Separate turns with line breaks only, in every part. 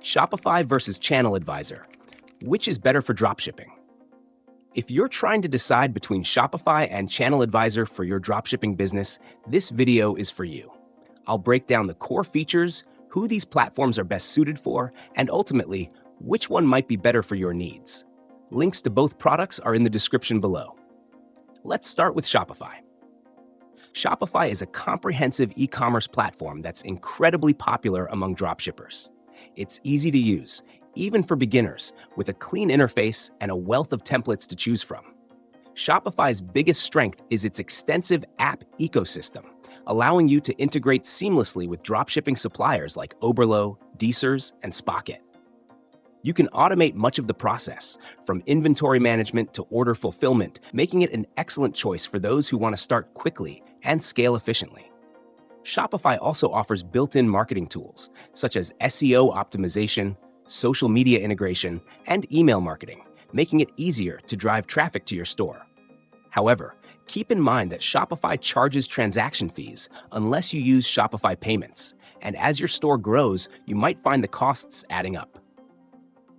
Shopify versus ChannelAdvisor. Which is better for dropshipping? If you're trying to decide between Shopify and ChannelAdvisor for your dropshipping business, this video is for you. I'll break down the core features, who these platforms are best suited for, and ultimately, which one might be better for your needs. Links to both products are in the description below. Let's start with Shopify. Shopify is a comprehensive e-commerce platform that's incredibly popular among dropshippers. It's easy to use, even for beginners, with a clean interface and a wealth of templates to choose from. Shopify's biggest strength is its extensive app ecosystem, allowing you to integrate seamlessly with dropshipping suppliers like Oberlo, Deesers, and Spocket. You can automate much of the process, from inventory management to order fulfillment, making it an excellent choice for those who want to start quickly and scale efficiently. Shopify also offers built-in marketing tools, such as SEO optimization, social media integration, and email marketing, making it easier to drive traffic to your store. However, keep in mind that Shopify charges transaction fees unless you use Shopify payments, and as your store grows, you might find the costs adding up.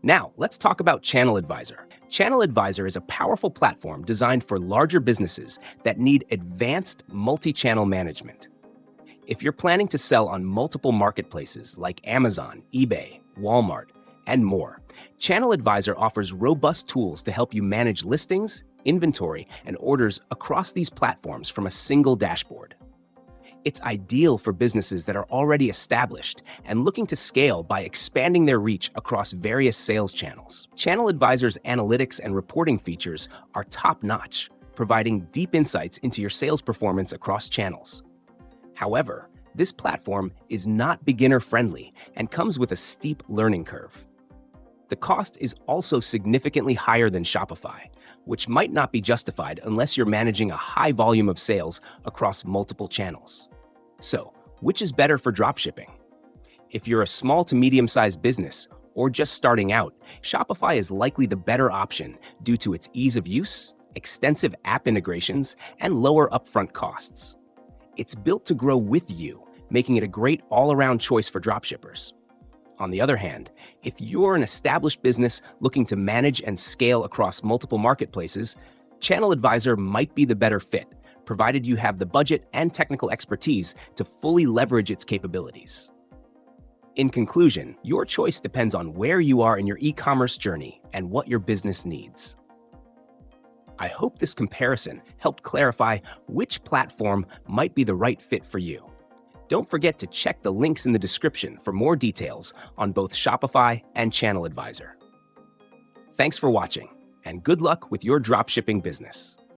Now, let's talk about ChannelAdvisor. ChannelAdvisor is a powerful platform designed for larger businesses that need advanced multi-channel management. If you're planning to sell on multiple marketplaces like Amazon, eBay, Walmart, and more, ChannelAdvisor offers robust tools to help you manage listings, inventory, and orders across these platforms from a single dashboard. It's ideal for businesses that are already established and looking to scale by expanding their reach across various sales channels. ChannelAdvisor's analytics and reporting features are top-notch, providing deep insights into your sales performance across channels. However, this platform is not beginner-friendly and comes with a steep learning curve. The cost is also significantly higher than Shopify, which might not be justified unless you're managing a high volume of sales across multiple channels. So, which is better for dropshipping? If you're a small to medium-sized business or just starting out, Shopify is likely the better option due to its ease of use, extensive app integrations, and lower upfront costs. It's built to grow with you, making it a great all-around choice for dropshippers. On the other hand, if you're an established business looking to manage and scale across multiple marketplaces, ChannelAdvisor might be the better fit, provided you have the budget and technical expertise to fully leverage its capabilities. In conclusion, your choice depends on where you are in your e-commerce journey and what your business needs. I hope this comparison helped clarify which platform might be the right fit for you. Don't forget to check the links in the description for more details on both Shopify and ChannelAdvisor. Thanks for watching, and good luck with your dropshipping business.